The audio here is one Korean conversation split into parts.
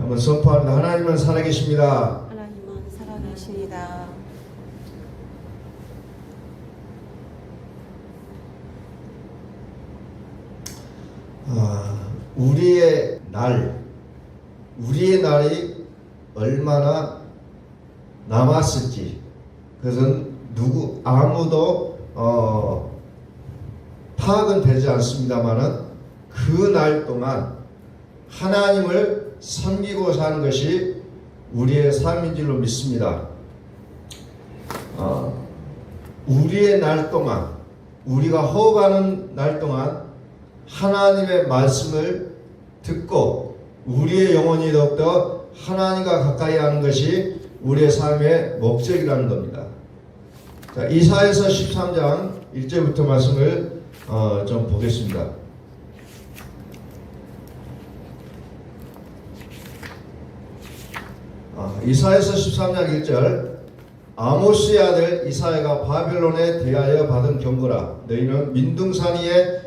한번 선포합니다. 하나님은 살아계십니다. 하나님은 살아계십니다. 우리의 날이 얼마나 남았을지 그것은 아무도 파악은 되지 않습니다만은 그 날 동안 하나님을 섬기고 사는 것이 우리의 삶인 줄로 믿습니다. 우리의 날 동안, 우리가 호흡하는 날 동안 하나님의 말씀을 듣고 우리의 영혼이 더욱더 하나님과 가까이 하는 것이 우리의 삶의 목적이라는 겁니다. 자, 이사야서 13장 1절부터 말씀을 좀 보겠습니다. 이사야서 13장 1절 아모스의 아들 이사야가 바벨론에 대하여 받은 경고라. 너희는 민둥산 위에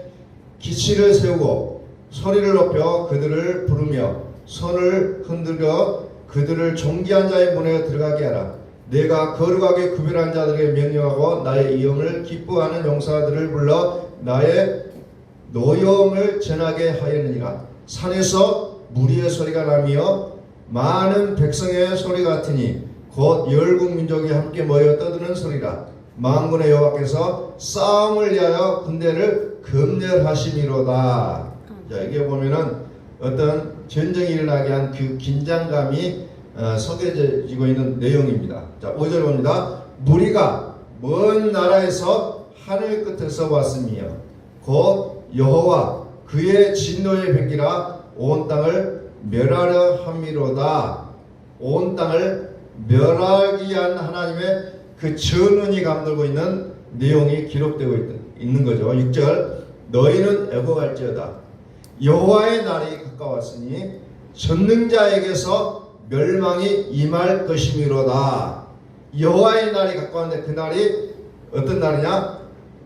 기치를 세우고 소리를 높여 그들을 부르며 손을 흔들어 그들을 존귀한 자의 문에 들어가게 하라. 내가 거룩하게 구별한 자들에게 명령하고 나의 이름을 기뻐하는 용사들을 불러 나의 노여움을 전하게 하였느니라. 산에서 무리의 소리가 나며 많은 백성의 소리 같으니 곧 열국 민족이 함께 모여 떠드는 소리라. 만군의 여호와께서 싸움을 위하여 군대를 검열하심이로다. 자, 이게 보면은 어떤 전쟁이 일어나게 한 그 긴장감이 새겨지고 있는 내용입니다. 자, 5절 봅니다. 무리가 먼 나라에서 하늘 끝에서 왔으며 곧 여호와 그의 진노의 백기라 온 땅을 멸하려 함이로다. 온 땅을 멸하기 위한 하나님의 그 전운이 감돌고 있는 내용이 기록되고 있는 거죠. 6절 너희는 애곡할지어다. 여호와의 날이 가까웠으니 전능자에게서 멸망이 임할 것이미로다. 여호와의 날이 가까웠는데 그 날이 어떤 날이냐?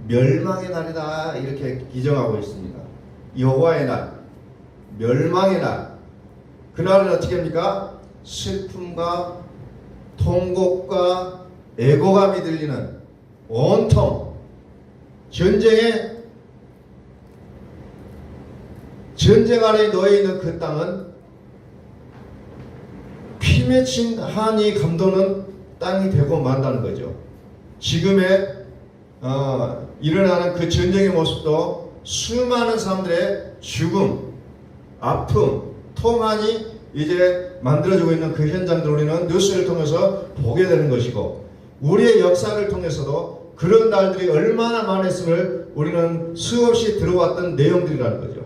멸망의 날이다. 이렇게 기정하고 있습니다. 여호와의 날, 멸망의 날. 그날은 어떻게 합니까? 슬픔과 통곡과 애고감이 들리는 온통 전쟁 아래 놓여 있는 그 땅은 피 맺힌 한이 감도는 땅이 되고 만다는 거죠. 지금의 일어나는 그 전쟁의 모습도 수많은 사람들의 죽음, 아픔, 통한이 이제 만들어지고 있는 그 현장들을 우리는 뉴스를 통해서 보게 되는 것이고 우리의 역사를 통해서도 그런 날들이 얼마나 많았음을 우리는 수없이 들어왔던 내용들이라는 거죠.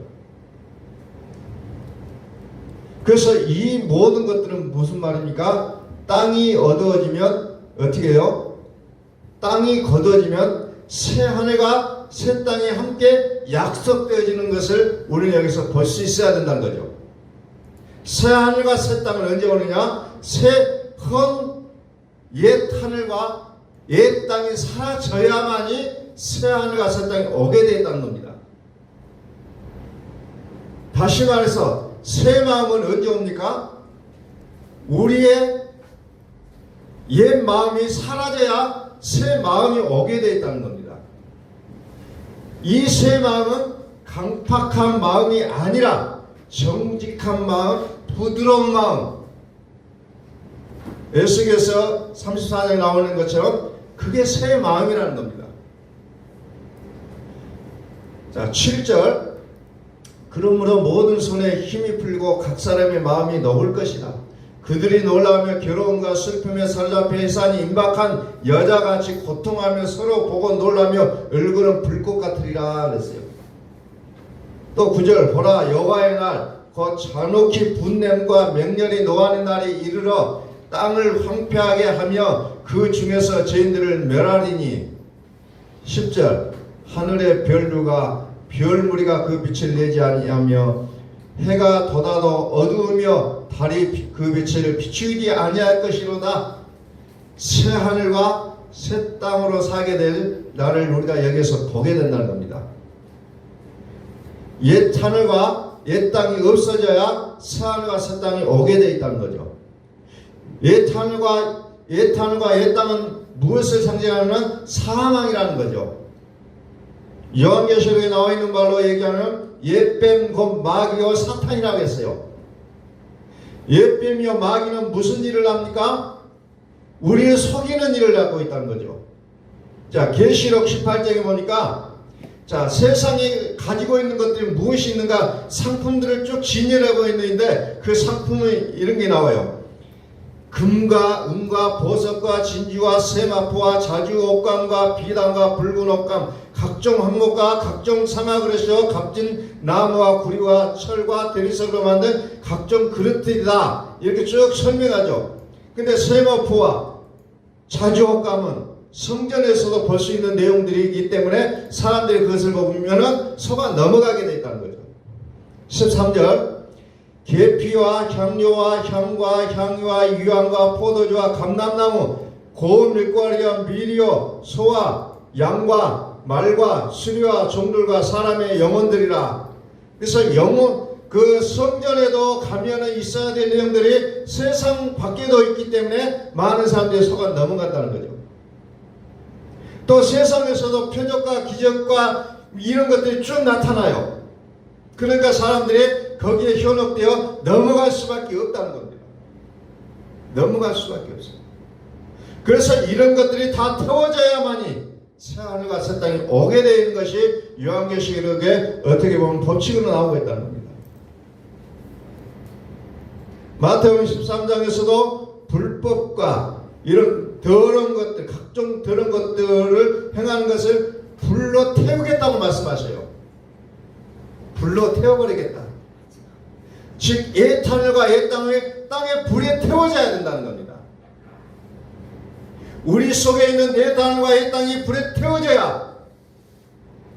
그래서 이 모든 것들은 무슨 말입니까? 땅이 어두워지면 어떻게 해요? 땅이 거두어지면 새 하늘과 새 땅이 함께 약속되어지는 것을 우리는 여기서 볼 수 있어야 된다는 거죠. 새 하늘과 새 땅은 언제 오느냐? 옛 하늘과 옛 땅이 사라져야만이 새 하늘과 새 땅이 오게 되어 있다는 겁니다. 다시 말해서 새 마음은 언제 옵니까? 우리의 옛 마음이 사라져야 새 마음이 오게 되어 있다는 겁니다. 이 새 마음은 강팍한 마음이 아니라 정직한 마음, 부드러운 마음. 에스겔서 34장에 나오는 것처럼 그게 새 마음이라는 겁니다. 자, 7절 그러므로 모든 손에 힘이 풀리고 각 사람의 마음이 녹을 것이다. 그들이 놀라며 괴로움과 슬픔에 사로잡혀 해산이 임박한 여자같이 고통하며 서로 보고 놀라며 얼굴은 불꽃 같으리라 그랬어요. 또 9절 보라 여호와의 날 곧 잔혹히 분냄과 맹렬히 노하는 날이 이르러 땅을 황폐하게 하며 그 중에서 죄인들을 멸하리니. 10절 하늘의 별류가 별무리가 그 빛을 내지 아니하며 해가 돋아도 어두우며 달이 그 빛을 비추지 아니할 것이로다. 새 하늘과 새 땅으로 살게 될 날을 우리가 여기서 보게 된다는 겁니다. 옛 하늘과 옛 땅이 없어져야 새 하늘과 새 땅이 오게 돼 있다는 거죠. 옛 하늘과 옛 땅은 무엇을 상징하냐면 사망이라는 거죠. 요한계시록에 나와 있는 말로 얘기하면 옛뱀 곧 마귀와 사탄이라고 했어요. 옛뱀이요 마귀는 무슨 일을 합니까? 우리를 속이는 일을 하고 있다는 거죠. 자, 계시록 18장에 보니까 자, 세상에 가지고 있는 것들이 무엇이 있는가 상품들을 쭉 진열하고 있는데 그 상품은 이런 게 나와요. 금과 은과 보석과 진주와 세마포와 자주 옥감과 비단과 붉은 옥감 각종 항목과 각종 사마그릇이요 값진 나무와 구리와 철과 대리석으로 만든 각종 그릇들이다 이렇게 쭉 설명하죠. 근데 세마포와 자주 옥감은 성전에서도 볼 수 있는 내용들이기 때문에 사람들이 그것을 보면은 속아 넘어가게 되어 있다는 거죠. 13절 계피와 향료와 향과 향유와 유향과 포도주와 감람나무 고운 밀가루와 밀이요 소와 양과 말과 수리와 종들과 사람의 영혼들이라. 그래서 영혼 그 성전에도 가면은 있어야 될 내용들이 세상 밖에도 있기 때문에 많은 사람들이 속아 넘어간다는 거죠. 또 세상에서도 표적과 기적과 이런 것들이 쭉 나타나요. 그러니까 사람들이 거기에 현혹되어 넘어갈 수밖에 없다는 겁니다. 넘어갈 수밖에 없어요. 그래서 이런 것들이 다 태워져야만이 새하늘과 새 땅이 오게 되는 것이 요한계시록에 어떻게 보면 법칙으로 나오고 있다는 겁니다. 마태복음 13장에서도 불법과 이런 더러운 것들, 각종 더러운 것들을 행하는 것을 불로 태우겠다고 말씀하셔요. 불로 태워버리겠다. 즉 옛 하늘과 옛 땅에 불에 태워져야 된다는 겁니다. 우리 속에 있는 옛 하늘과 옛 땅이 불에 태워져야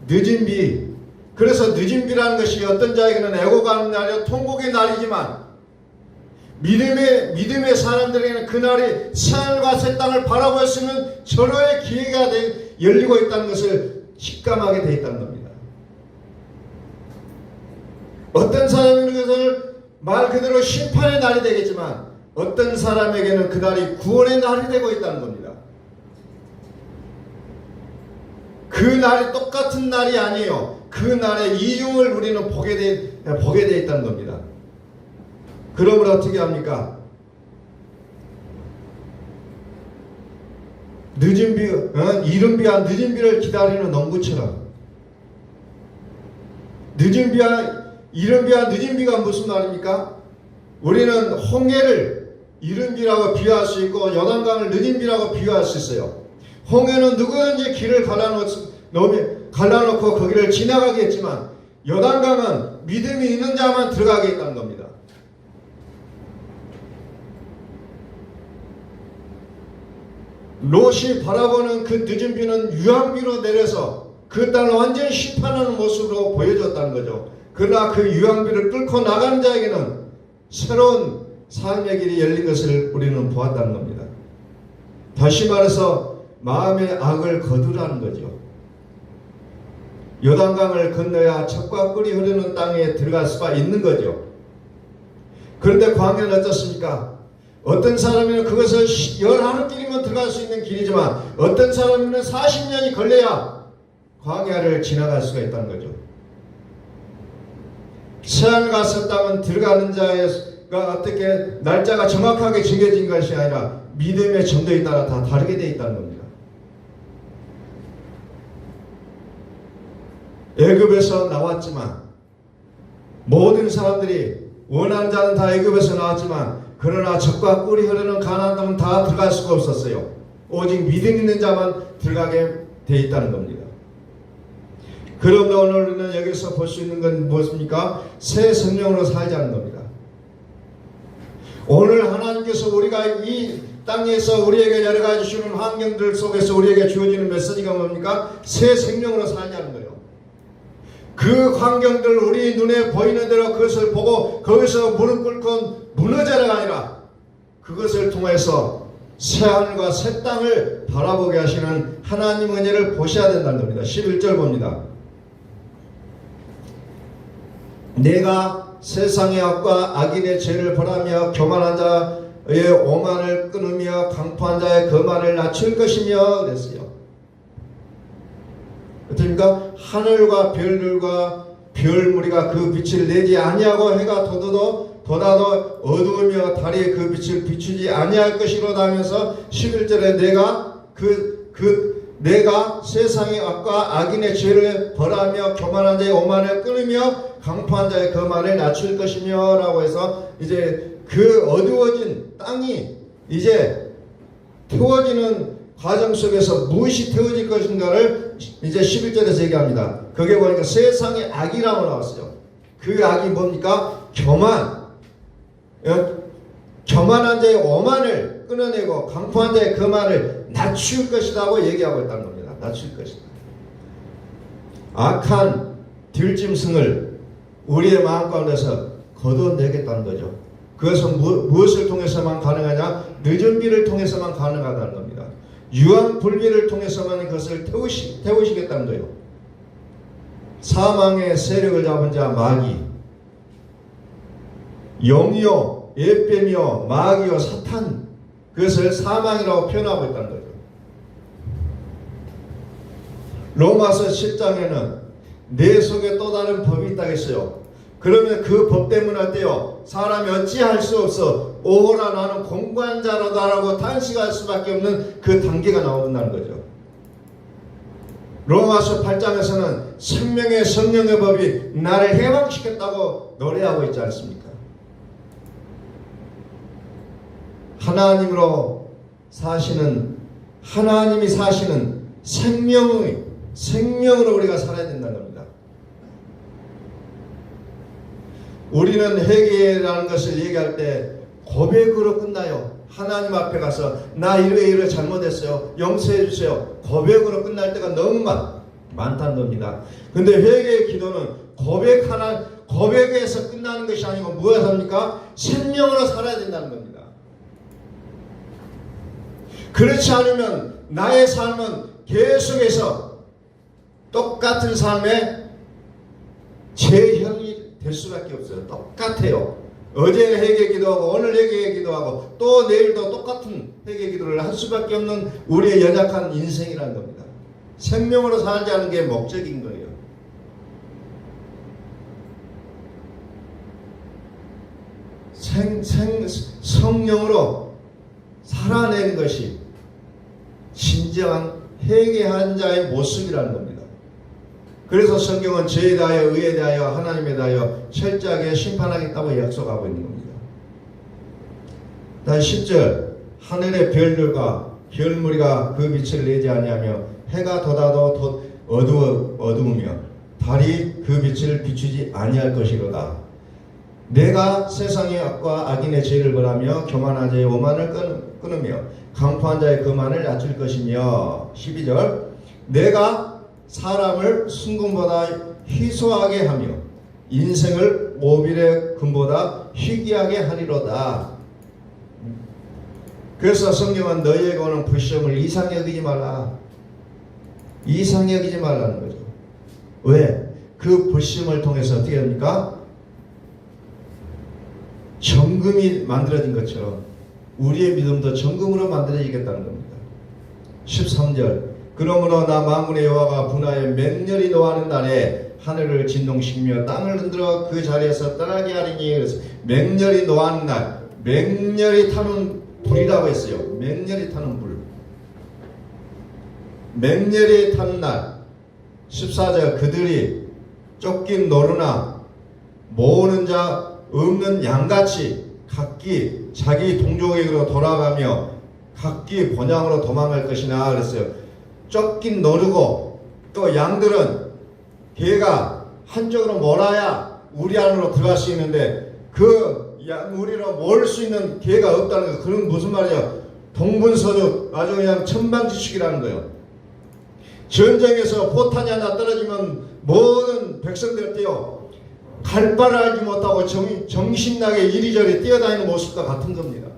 늦은 비, 그래서 늦은 비라는 것이 어떤 자에게는 애고가 하는 날이요 통곡의 날이지만 믿음의 사람들에게는 그날이 새하늘과 새 땅을 바라볼 수 있는 절호의 기회가 열리고 있다는 것을 직감하게 되어 있다는 겁니다. 어떤 사람은 그것을 말 그대로 심판의 날이 되겠지만 어떤 사람에게는 그날이 구원의 날이 되고 있다는 겁니다. 그 날이 똑같은 날이 아니에요. 그 날의 이중을 우리는 보게 되어 있다는 겁니다. 그러므로 어떻게 합니까? 늦은 비, 이른 비와 늦은 비를 기다리는 농부처럼 늦은 비와 이른 비와 늦은 비가 무슨 말입니까? 우리는 홍해를 이른 비라고 비유할 수 있고 요단강을 늦은 비라고 비유할 수 있어요. 홍해는 누구든지 길을 갈라놓고 거기를 지나가게 했지만 요단강은 믿음이 있는 자만 들어가게 했다는 겁니다. 롯이 바라보는 그 늦은 비는 유황비로 내려서 그 땅을 완전히 심판하는 모습으로 보여줬다는 거죠. 그러나 그 유황비를 뚫고 나가는 자에게는 새로운 삶의 길이 열린 것을 우리는 보았다는 겁니다. 다시 말해서 마음의 악을 거두라는 거죠. 요단강을 건너야 젖과 꿀이 흐르는 땅에 들어갈 수가 있는 거죠. 그런데 광야는 어떻습니까? 어떤 사람은 그것을 열하루 길이면 들어갈 수 있는 길이지만 어떤 사람은 40년이 걸려야 광야를 지나갈 수가 있다는 거죠. 새하늘과 새 땅은 들어가는 자가 어떻게 날짜가 정확하게 정해진 것이 아니라 믿음의 정도에 따라 다 다르게 되어 있다는 겁니다. 애굽에서 나왔지만 모든 사람들이 원하는 자는 다 애굽에서 나왔지만 그러나 젖과 꿀이 흐르는 가나안 땅은 다 들어갈 수가 없었어요. 오직 믿음 있는 자만 들어가게 되어 있다는 겁니다. 그러므로 오늘 우리는 여기서 볼 수 있는 건 무엇입니까? 새 성령으로 살자는 겁니다. 오늘 하나님께서 우리가 이 땅에서 우리에게 여러 가지 주는 환경들 속에서 우리에게 주어지는 메시지가 뭡니까? 새 생명으로 살자는 거예요. 그 환경들 우리 눈에 보이는 대로 그것을 보고 거기서 무릎 꿇고 무너져라가 아니라 그것을 통해서 새하늘과 새 땅을 바라보게 하시는 하나님 은혜를 보셔야 된다는 겁니다. 11절 봅니다. 내가 세상의 악과 악인의 죄를 벌하며 교만한 자의 오만을 끊으며 강포한 자의 거만을 낮출 것이며 그랬어요. 어떻습니까? 하늘과 별들과 별무리가 그 빛을 내지 아니하고 해가 돋아도 어두우며 달이 그 빛을 비추지 아니할 것이로다 하면서 11절에 내가 세상의 악과 악인의 죄를 벌하며 교만한 자의 오만을 끊으며 강포한 자의 거만을 낮출 것이며 라고 해서 이제 그 어두워진 땅이 이제 태워지는 과정 속에서 무엇이 태워질 것인가를 이제 11절에서 얘기합니다. 거기에 보니까 세상의 악이라고 나왔어요. 그 악이 뭡니까? 교만한 자의 오만을 끊어내고 강포한 자의 거만을 낮출 것이라고 얘기하고 있다는 겁니다. 낮출 것이다. 악한 들짐승을 우리의 마음 가운데서 걷어내겠다는 거죠. 그것은 무엇을 통해서만 가능하냐? 늦은 비를 통해서만 가능하다는 겁니다. 유황불비를 통해서만 그것을 태우시겠다는 거예요. 사망의 세력을 잡은 자 마귀, 영이요 예뱀이요 마귀요 사탄, 그것을 사망이라고 표현하고 있다는 거죠. 로마서 10장에는 내 속에 또 다른 법이 있다고 했어요. 그러면 그 법 때문에 어때요? 사람이 어찌할 수 없어 오호라 나는 공부한 자로다라고 탄식할 수밖에 없는 그 단계가 나온다는 거죠. 로마서 8장에서는 생명의 성령의 법이 나를 해방시켰다고 노래하고 있지 않습니까? 하나님으로 사시는, 하나님이 사시는 생명으로 우리가 살아야 된다는 겁니다. 우리는 회개라는 것을 얘기할 때 고백으로 끝나요. 하나님 앞에 가서 나 이래 잘못했어요. 용서해 주세요. 고백으로 끝날 때가 너무 많다는 겁니다. 근데 회개의 기도는 고백에서 끝나는 것이 아니고 무엇을 합니까? 생명으로 살아야 된다는 겁니다. 그렇지 않으면 나의 삶은 계속해서 똑같은 삶의 재현이 될 수밖에 없어요. 똑같아요. 어제 회개 기도하고 오늘 회개 기도하고 또 내일도 똑같은 회개 기도를 할 수밖에 없는 우리의 연약한 인생이라는 겁니다. 생명으로 살지 않은 게 목적인 거예요. 성령으로 살아내는 것이 진정한 회개한 자의 모습이라는 겁니다. 그래서 성경은 죄에 대하여 의에 대하여 하나님에 대하여 철저하게 심판하겠다고 약속하고 있는 겁니다. 다시 10절 하늘의 별들과 별무리가 그 빛을 내지 아니하며 해가 돋아도 어두우며 달이 그 빛을 비추지 아니할 것이로다. 내가 세상의 악과 악인의 죄를 벌하며 교만한 자의 오만을 끊으며 강포한 자의 거만을 낮출 것이며 12절 내가 사람을 순금보다 희소하게 하며 인생을 오빌의 금보다 희귀하게 하리로다. 그래서 성경은 너희에게 오는 불시험을 이상히 여기지 말라. 이상히 여기지 말라는 거죠. 왜? 그 불시험을 통해서 어떻게 됩니까? 정금이 만들어진 것처럼 우리의 믿음도 정금으로 만들어지겠다는 겁니다. 13절 그러므로 나 만군의 여호와가 분하여 맹렬히 노하는 날에 하늘을 진동시키며 땅을 흔들어 그 자리에서 떠나게 하리니. 그래서 맹렬히 노하는 날, 맹렬히 타는 불이라고 했어요. 맹렬히 타는 불, 맹렬히 타는 날. 14절 그들이 쫓긴 노루나 모으는 자 없는 양같이 각기 자기 동족에게로 돌아가며 각기 본향으로 도망갈 것이나 그랬어요. 쫓긴 노르고 또 양들은 개가 한쪽으로 몰아야 우리 안으로 들어갈 수 있는데 그 우리로 모을 수 있는 개가 없다는 거. 그건 무슨 말이야? 동분서주 아주 그냥 천방지축이라는 거예요. 전쟁에서 포탄이 하나 떨어지면 모든 백성들 뛰어 갈 바를 알지 못하고 정신나게 이리저리 뛰어다니는 모습과 같은 겁니다.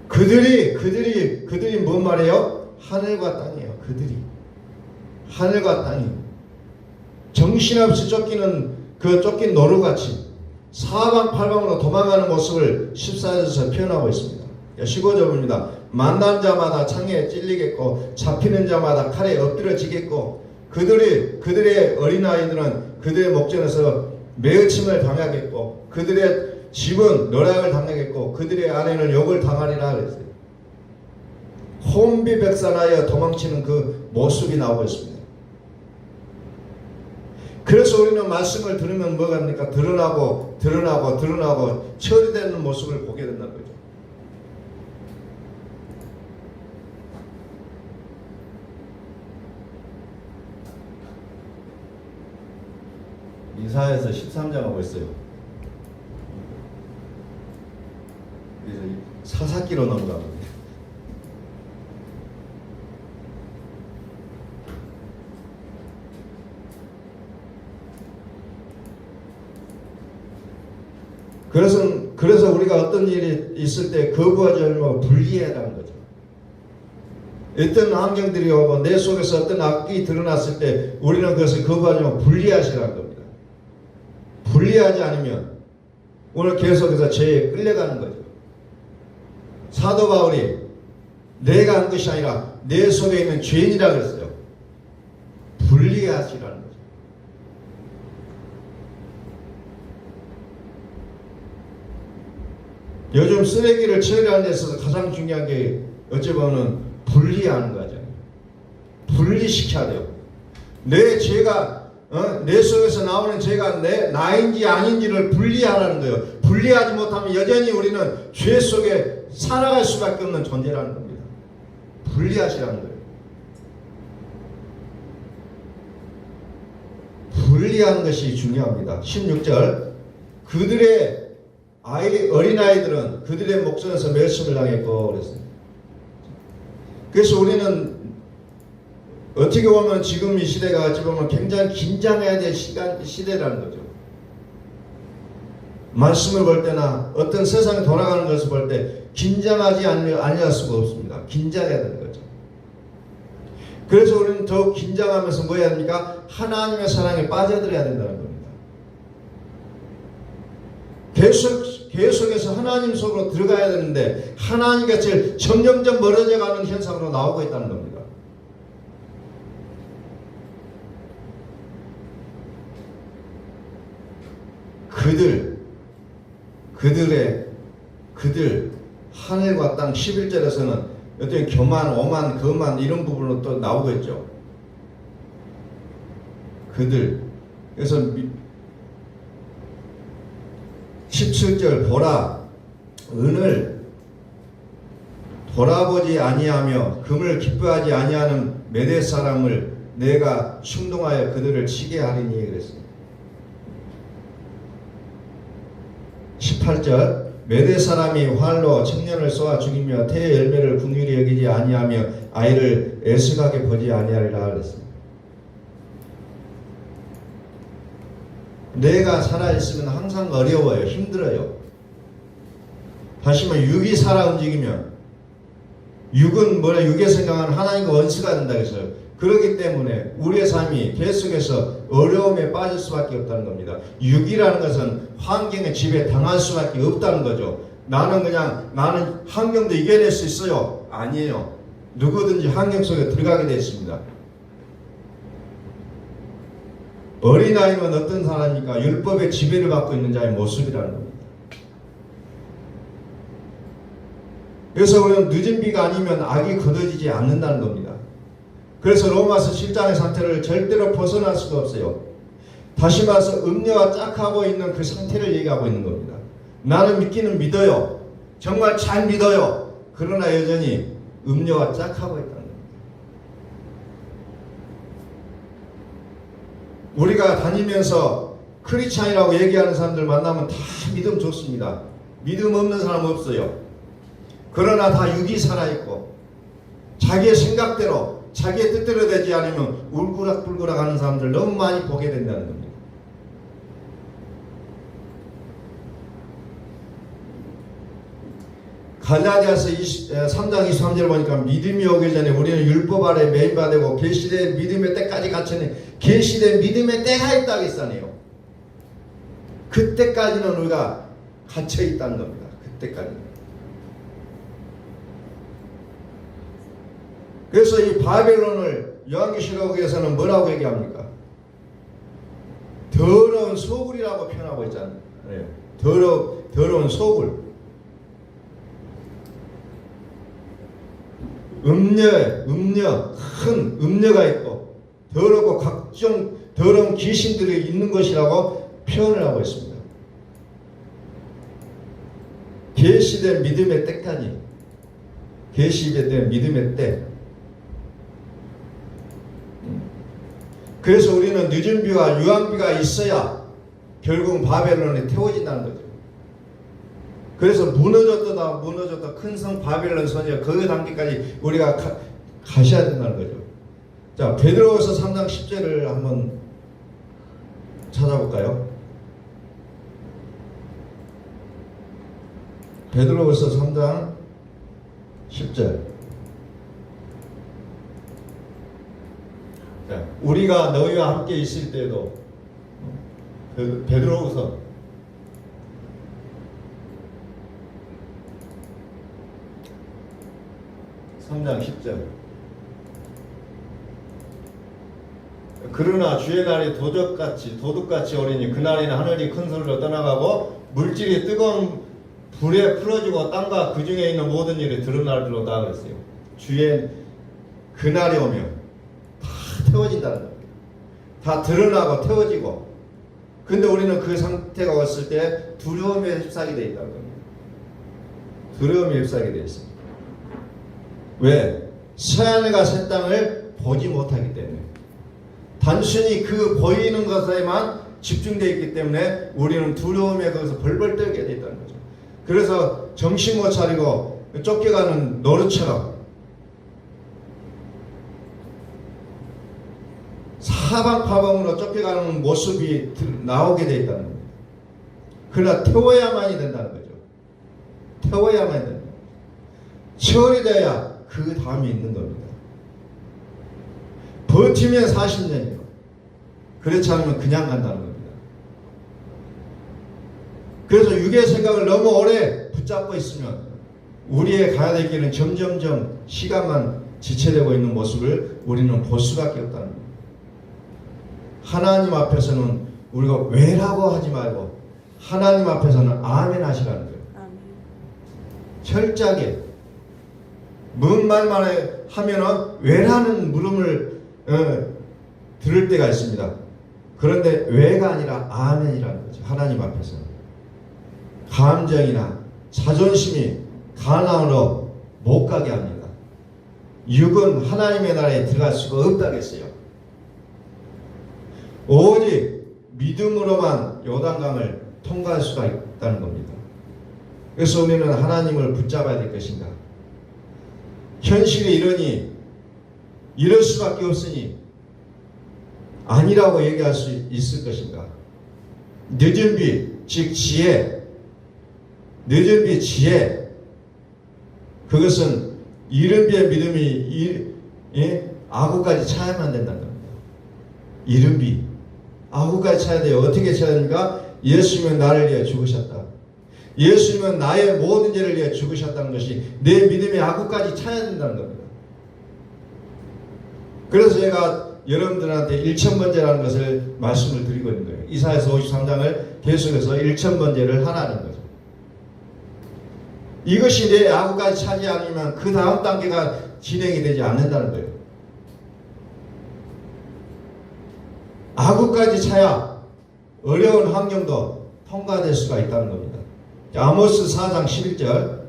그들이 뭔 말이에요? 하늘과 땅이에요. 그들이 하늘과 땅이 정신없이 쫓긴 노루같이 사방팔방으로 도망가는 모습을 14절에서 표현하고 있습니다. 15절입니다. 만난 자마다 창에 찔리겠고 잡히는 자마다 칼에 엎드려지겠고 그들의 어린아이들은 그들의 목전에서 매어침을 당하겠고 그들의 집은 노략을 당하겠고 그들의 아내는 욕을 당하리라 그랬어요. 혼비백산하여 도망치는 그 모습이 나오고 있습니다. 그래서 우리는 말씀을 들으면 뭐가 합니까? 드러나고 처리되는 모습을 보게 된다는 거죠. 이사야서 13장 하고 있어요. 그래서 사사기로 넘어갑니다. 그래서 우리가 어떤 일이 있을 때 거부하지 말고 분리해라는 거죠. 어떤 환경들이 오고 내 속에서 어떤 악이 드러났을 때 우리는 그것을 거부하지 말고 분리하시라는 겁니다. 분리하지 않으면 오늘 계속해서 죄에 끌려가는 거죠. 사도 바울이 내가 한 것이 아니라 내 속에 있는 죄인이라고 그랬어요. 분리하시라는 거죠. 요즘 쓰레기를 처리하는 데 있어서 가장 중요한 게 어찌 보면 분리하는 거죠. 분리시켜야 돼요. 내 죄가 내 속에서 나오는 죄가 나인지 아닌지를 분리하라는 거예요. 분리하지 못하면 여전히 우리는 죄 속에 살아갈 수밖에 없는 존재라는 겁니다. 분리하시라는 거예요. 분리하는 것이 중요합니다. 16절 그들의 어린아이들은 그들의 목전에서 멸시를 당했고 그랬어요. 그래서 우리는 어떻게 보면 지금 이 시대가 어찌 보면 굉장히 긴장해야 될 시대라는 거죠. 말씀을 볼 때나 어떤 세상이 돌아가는 것을 볼 때 긴장하지 아니할 수가 없습니다. 긴장해야 되는 거죠. 그래서 우리는 더욱 긴장하면서 뭐 해야 됩니까? 하나님의 사랑에 빠져들어야 된다는 겁니다. 계속해서 하나님 속으로 들어가야 되는데 하나님과 제일 점점점 멀어져가는 현상으로 나오고 있다는 겁니다. 그들 하늘과 땅 11절에서는 어떤 교만, 오만, 거만 이런 부분으로 또 나오고 있죠. 그래서 17절 보라 은을 돌아보지 아니하며 금을 기뻐하지 아니하는 메대 사람을 내가 충동하여 그들을 치게 하리니 그랬습니다. 18절 메대 사람이 활로 청년을 쏘아 죽이며 태의 열매를 긍휼히 여기지 아니하며 아이를 애석하게 보지 아니하리라 그랬습니다. 내가 살아있으면 항상 어려워요. 힘들어요. 다시 말해 육이 살아 움직이면 육은 육의 생각은 하나님과 원수가 된다 그랬어요. 그렇기 때문에 우리의 삶이 계속해서 어려움에 빠질 수밖에 없다는 겁니다. 육이라는 것은 환경의 지배에 당할 수밖에 없다는 거죠. 나는 환경도 이겨낼 수 있어요. 아니에요. 누구든지 환경 속에 들어가게 되어 있습니다. 어린아이는 어떤 사람입니까? 율법의 지배를 받고 있는 자의 모습이라는 겁니다. 그래서 우리는 늦은 비가 아니면 악이 거둬지지 않는다는 겁니다. 그래서 로마서 7장의 상태를 절대로 벗어날 수가 없어요. 다시 말해서 음녀와 짝하고 있는 그 상태를 얘기하고 있는 겁니다. 나는 믿기는 믿어요. 정말 잘 믿어요. 그러나 여전히 음녀와 짝하고 있다는 겁니다. 우리가 다니면서 크리스찬이라고 얘기하는 사람들 만나면 다 믿음 좋습니다. 믿음 없는 사람 없어요. 그러나 다 육이 살아있고 자기의 생각대로 자기의 뜻대로 되지 않으면 울그락불그락 하는 사람들 너무 많이 보게 된다는 겁니다. 갈라디아서 3장 23절 보니까 믿음이 오기 전에 우리는 율법 아래 매인받고 계시된 믿음의 때까지 갇혀있는 계시된 믿음의 때가 있다고 했잖아요. 그때까지는 우리가 갇혀있다는 겁니다. 그때까지. 그래서 이 바벨론을 요한계시록에서는 뭐라고 얘기합니까? 더러운 소굴이라고 표현하고 있잖아요. 더러운 소굴. 큰 음녀가 있고 더럽고 각종 더러운 귀신들이 있는 것이라고 표현을 하고 있습니다. 계시된 믿음의 때까지, 계시된 믿음의 때. 그래서 우리는 늦은 비와 유황비가 있어야 결국 바벨론에 태워진다는 거죠. 그래서 무너졌다 큰 성 바벨론 선이야. 그 단계까지 우리가 가셔야 된다는 거죠. 자, 베드로후서 3장 10절을 한번 찾아볼까요? 베드로후서 3장 10절. 자, 우리가 너희와 함께 있을 때에도 베드로후서 3장 10절. 그러나 주의 날이 도둑같이 오리니 그날에는 하늘이 큰 소리로 떠나가고 물질이 뜨거운 불에 풀어지고 땅과 그 중에 있는 모든 일이 드러날로다 그랬어요. 주의 그날이 오면 다 태워진다는 겁니다. 다 드러나고 태워지고. 근데 우리는 그 상태가 왔을 때 두려움에 휩싸게 되어 있다는 겁니다. 두려움에 휩싸게 되어 있습니다. 왜? 새하늘과 새 땅을 보지 못하기 때문에. 단순히 그 보이는 것에만 집중되어 있기 때문에 우리는 두려움에 거기서 벌벌 떨게 되어 있다는 거죠. 그래서 정신 못 차리고 쫓겨가는 노루처럼 사방팔방으로 쫓겨가는 모습이 나오게 되어 있다는 겁니다. 그러나 태워야만이 된다는 거죠. 태워야만이 된다. 철이 돼야 그 다음이 있는 겁니다. 버티면 40년이요. 그렇지 않으면 그냥 간다는 겁니다. 그래서 육의 생각을 너무 오래 붙잡고 있으면 우리의 가야 될 길은 점점점 시간만 지체되고 있는 모습을 우리는 볼 수밖에 없다는 겁니다. 하나님 앞에서는 우리가 왜라고 하지 말고 하나님 앞에서는 아멘 하시라는 거예요. 아멘. 철저하게 뭔 말만 하면은 왜라는 물음을 들을 때가 있습니다. 그런데 왜가 아니라 아멘이라는 거죠. 하나님 앞에서는 감정이나 자존심이 가나안으로 못 가게 합니다. 육은 하나님의 나라에 들어갈 수가 없다겠어요. 오직 믿음으로만 요단강을 통과할 수가 있다는 겁니다. 그래서 우리는 하나님을 붙잡아야 될 것인가. 현실이 이럴 수밖에 없으니 아니라고 얘기할 수 있을 것인가. 늦은 비, 즉 지혜, 늦은 비 지혜, 그것은 이른 비의 믿음이 아구까지 차야만 된다는 겁니다. 이른 비, 아구까지 차야 돼요. 어떻게 차야 됩니까? 예수님은 나를 위해 죽으셨다. 예수님은 나의 모든 죄를 위해 죽으셨다는 것이 내 믿음의 아구까지 차야 된다는 겁니다. 그래서 제가 여러분들한테 1000번제라는 것을 말씀을 드리고 있는 거예요. 이사야서 53장을 계속해서 1000번제를 하라는 거죠. 이것이 내 아구까지 차지 않으면 그 다음 단계가 진행이 되지 않는다는 거예요. 아구까지 차야 어려운 환경도 통과될 수가 있다는 겁니다. 아모스 4장 11절.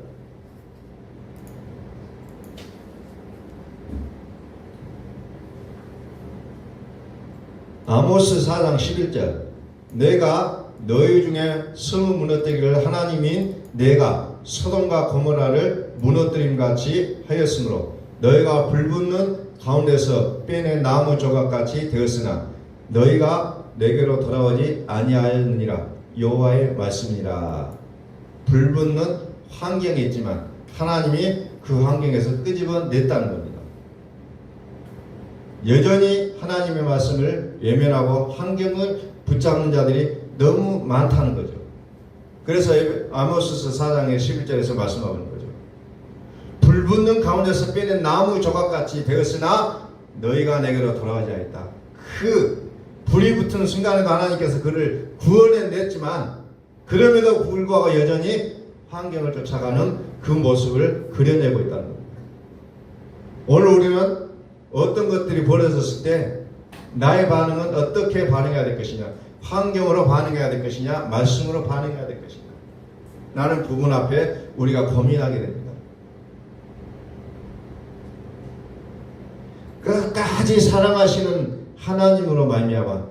아모스 4장 11절. 내가 너희 중에 성을 무너뜨리기를 하나님인 내가 소돔과 고모라를 무너뜨림같이 하였으므로 너희가 불붙는 가운데서 빼낸 나무 조각같이 되었으나 너희가 내게로 돌아오지 아니하였느니라. 여호와의 말씀이라. 불붙는 환경이 있지만 하나님이 그 환경에서 끄집어냈다는 겁니다. 여전히 하나님의 말씀을 외면하고 환경을 붙잡는 자들이 너무 많다는 거죠. 그래서 아모스서 4장의 11절에서 말씀하는 거죠. 불붙는 가운데서 빼낸 나무 조각같이 되었으나 너희가 내게로 돌아오지 않았다. 그 불이 붙은 순간에도 하나님께서 그를 구원해냈지만 그럼에도 불구하고 여전히 환경을 쫓아가는 그 모습을 그려내고 있다는 겁니다. 오늘 우리는 어떤 것들이 벌어졌을 때 나의 반응은 어떻게 반응해야 될 것이냐, 환경으로 반응해야 될 것이냐, 말씀으로 반응해야 될 것이냐 라는 부분 앞에 우리가 고민하게 됩니다. 끝까지 사랑하시는 하나님으로 말미암아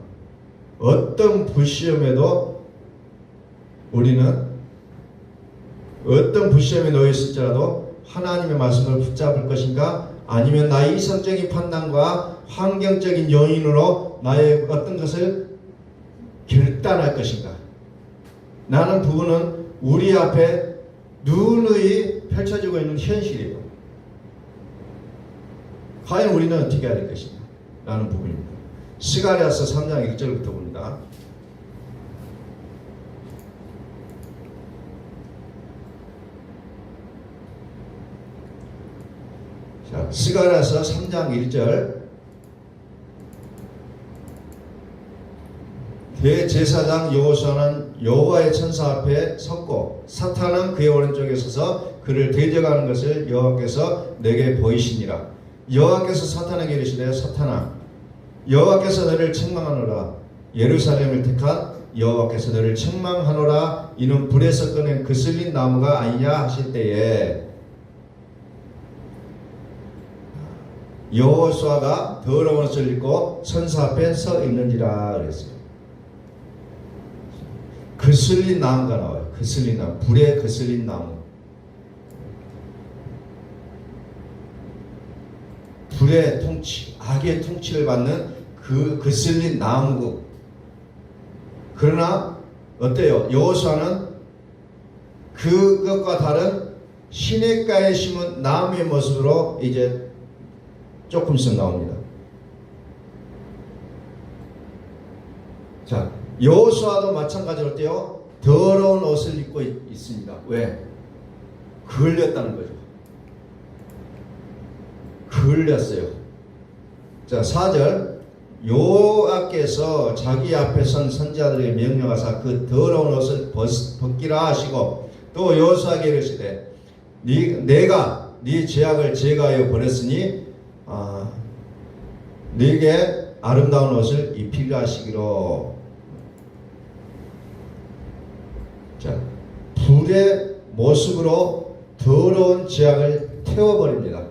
어떤 불시험에도 우리는 어떤 불시험에 놓였을지라도 하나님의 말씀을 붙잡을 것인가, 아니면 나의 이성적인 판단과 환경적인 요인으로 나의 어떤 것을 결단할 것인가 라는 부분은 우리 앞에 누누이 펼쳐지고 있는 현실이에요. 과연 우리는 어떻게 해야 될 것인가 라는 부분입니다. 스가랴서 3장 1절부터 봅니다. 자, 스가랴서 3장 1절. 대제사장 여호수아는 여호와의 천사 앞에 섰고 사탄은 그의 오른쪽에 서서 그를 대적하는 것을 여호와께서 내게 보이시니라. 여호와께서 사탄에게 이르시되 사탄아, 여호와께서 너를 책망하노라. 예루살렘을 택한 여호와께서 너를 책망하노라. 이는 불에서 꺼낸 그슬린 나무가 아니냐 하실 때에 여호수아가 더러운 옷을 입고 천사 앞에 서 있는지라 그랬어요. 그슬린 나무가 나와요. 그슬린 나무, 불에 그슬린 나무. 불의 통치, 악의 통치를 받는 그 그슬린 나무. 그러나 어때요? 여호수아는 그것과 다른 시냇가에 심은 나무의 모습으로 이제 조금씩 나옵니다. 자, 여호수아도 마찬가지로 어때요? 더러운 옷을 입고 있습니다. 왜? 걸렸다는 거죠. 걸렸어요. 자, 4절. 여호와께서 자기 앞에 선 선지자들에게 명령하사 그 더러운 옷을 벗기라 하시고 또 여호수아에게 이르시되 내가 네 죄악을 제거하여 버렸으니 네게 아름다운 옷을 입히라 하시기로. 자, 불의 모습으로 더러운 죄악을 태워버립니다.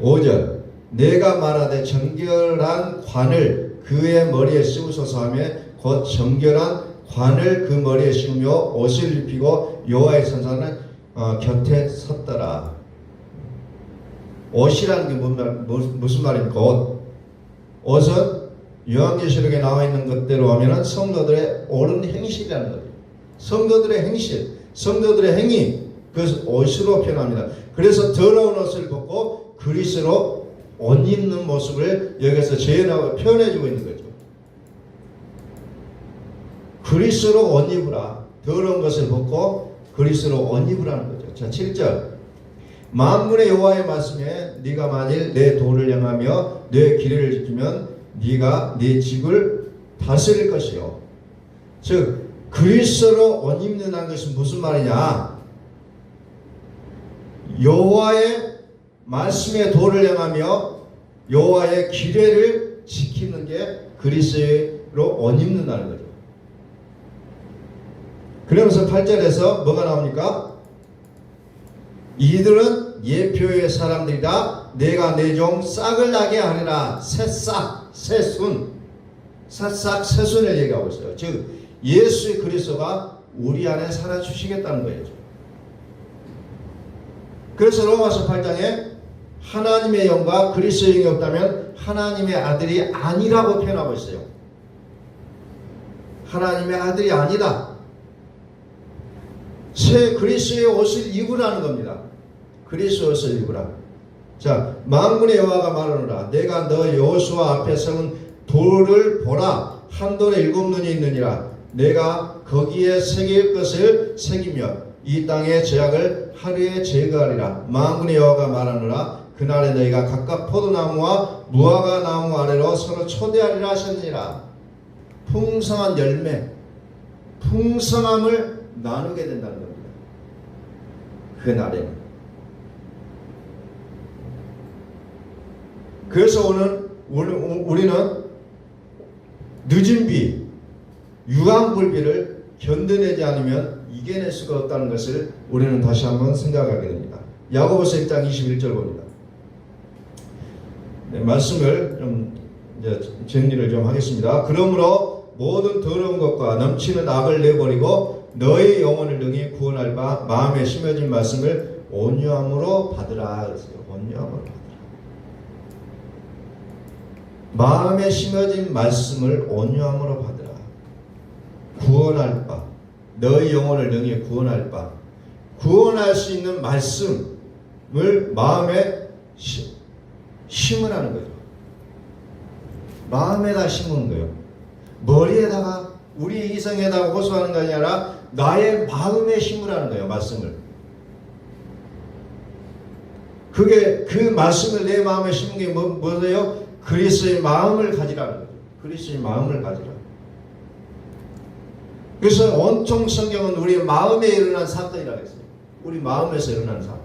5절. 내가 말하되 정결한 관을 그의 머리에 씌우소서 하며 곧 정결한 관을 그 머리에 씌우며 옷을 입히고 여호와의 천사는 곁에 섰더라. 옷이라는 게 무슨 말입니까? 옷은 요한계시록에 나와 있는 것대로 하면은 성도들의 옳은 행실이라는 거예요. 성도들의 행실, 성도들의 행위, 그것을 옷으로 표현합니다. 그래서 더러운 옷을 벗고 그리스도로 옷 입는 모습을 여기서 재현하고 표현해주고 있는 거죠. 그리스도로 옷 입으라. 더러운 것을 벗고 그리스도로 옷 입으라는 거죠. 자, 7절. 만군의 여호와의 말씀에 네가 만일 내 도를 행하며 내 규례를 지키면 네가 네 집을 다스릴 것이요. 즉 그리스도로 옷 입는다는 것은 무슨 말이냐? 여호와의 말씀의 도를 행하며 여호와의 규례를 지키는 게 그리스도로 옷 입는다는 거죠. 그러면서 8절에서 뭐가 나옵니까? 이들은 예표의 사람들이다. 내가 내 종 싹을 나게 하리라. 새싹, 새순, 새싹, 새순을 얘기하고 있어요. 즉 예수 그리스도가 우리 안에 살아주시겠다는 거예요. 그래서 로마서 8장에 하나님의 영과 그리스도의 영이 없다면 하나님의 아들이 아니라고 표현하고 있어요. 하나님의 아들이 아니다. 새 그리스도의 옷을 입으라는 겁니다. 그리스도 옷을 입으라. 자, 만군의 여호와가 말하노라. 내가 너 여호수아 앞에 세운 돌을 보라. 한 돌에 7눈이 있느니라. 내가 거기에 새길 것을 새기며 이 땅의 죄악을 하루에 제거하리라. 만군의 여호와가 말하노라. 그날에 너희가 각각 포도나무와 무화과 나무 아래로 서로 초대하리라 하셨느니라. 풍성한 열매, 풍성함을 나누게 된다는 겁니다. 그날에는. 그래서 오늘 우리는 늦은 비, 유황불비를 견뎌내지 않으면 이겨낼 수가 없다는 것을 우리는 다시 한번 생각하게 됩니다. 야고보서 1장 21절 봅니다. 네, 말씀을 좀 이제 정리를 좀 하겠습니다. 그러므로 모든 더러운 것과 넘치는 악을 내버리고 너의 영혼을 능히 구원할 바 마음에 심어진 말씀을 온유함으로 받으라 그랬어요. 온유함으로 받으라. 마음에 심어진 말씀을 온유함으로 받으라. 구원할 바, 너의 영혼을 능히 구원할 바, 구원할 수 있는 말씀을 마음에 심으라는 거죠. 마음에다 심은 거예요. 머리에다가 우리 이성에다가 호소하는 것이 아니라 나의 마음에 심으라는 거예요. 말씀을. 그게 그 말씀을 내 마음에 심은 게 뭐예요? 그리스도의 마음을 가지라는 거죠. 그리스도의 마음을 가지라. 그래서 온통 성경은 우리 마음에 일어난 사건이라고 했어요. 우리 마음에서 일어나는 사건.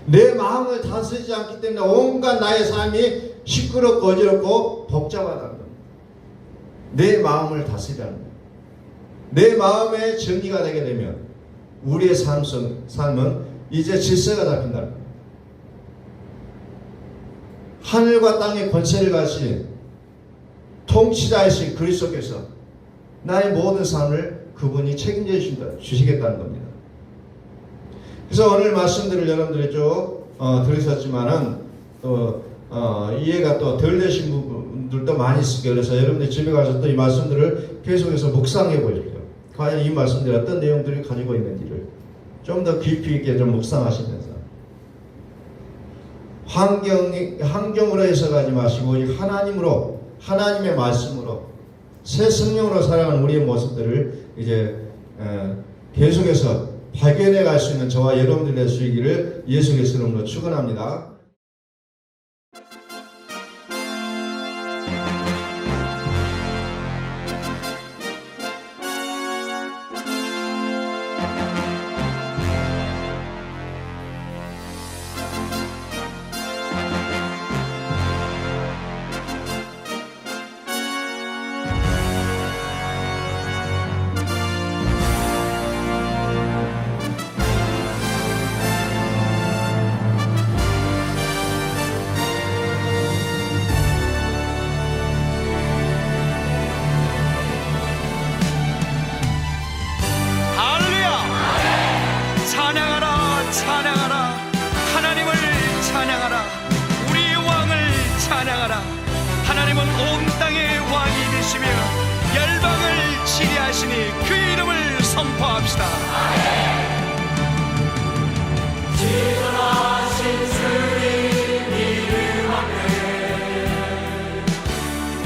내 마음을 다스리지 않기 때문에 온갖 나의 삶이 시끄럽고 어지럽고 복잡하다는 겁니다. 내 마음을 다스리라는 거예요. 내 마음에 정리가 되게 되면 우리의 삶은 이제 질서가 잡힌다는 거예요. 하늘과 땅의 권세를 가진 통치자이신 그리스도께서 나의 모든 삶을 그분이 책임져 주시겠다는 겁니다. 그래서 오늘 말씀들을 여러분들이 쭉 들으셨지만은 또 이해가 또 덜 되신 부분들도 많이 있을 거예요. 그래서 여러분들 집에 가서 또 이 말씀들을 계속해서 묵상해 보십시오. 과연 이 말씀들이 어떤 내용들을 가지고 있는지를 좀 더 깊이 있게 좀 묵상하시면서 환경으로 해석하지 마시고 하나님으로, 하나님의 말씀으로 새 성령으로 살아가는 우리의 모습들을 이제 계속해서 발견해 갈 수 있는 저와 여러분들이 될 수 있기를 예수 그리스도 이름으로 축원합니다. 하나님은 온 땅의 왕이 되시며 열방을 치리하시니 그 이름을 선포합시다. 지존하신 주님 이름 앞에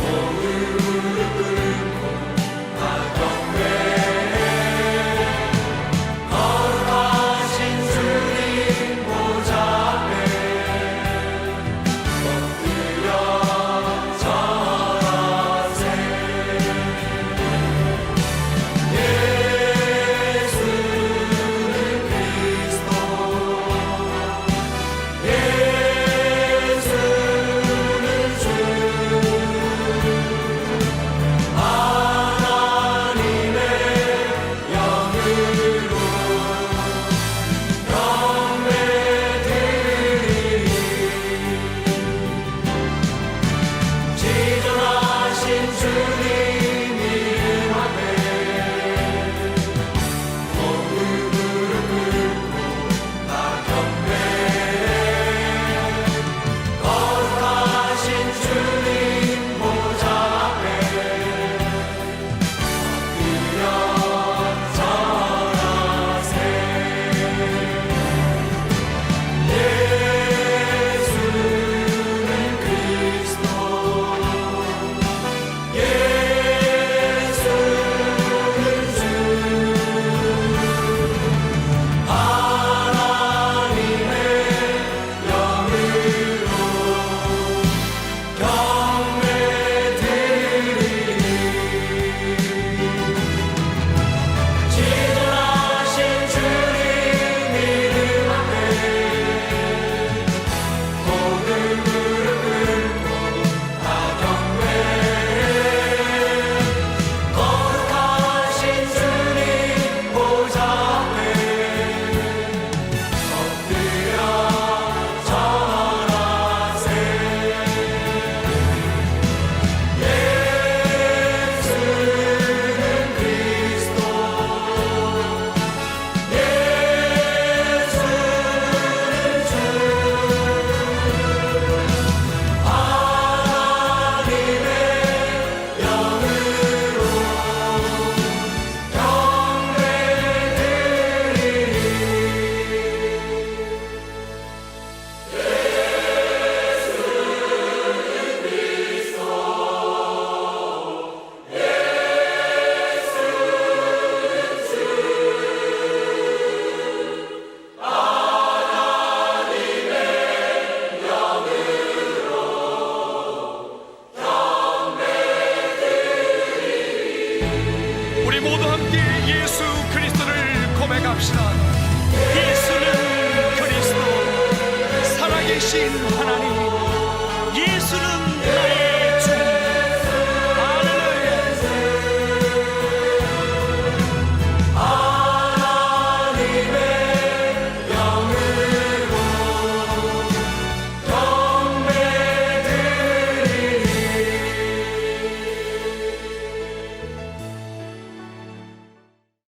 오늘 무릎 꿇고 다 경배해. 거룩하신 주님 보좌 앞에 엎드려 예수는 그리스도 고백합시다. 예수는 그리스도, 살아계신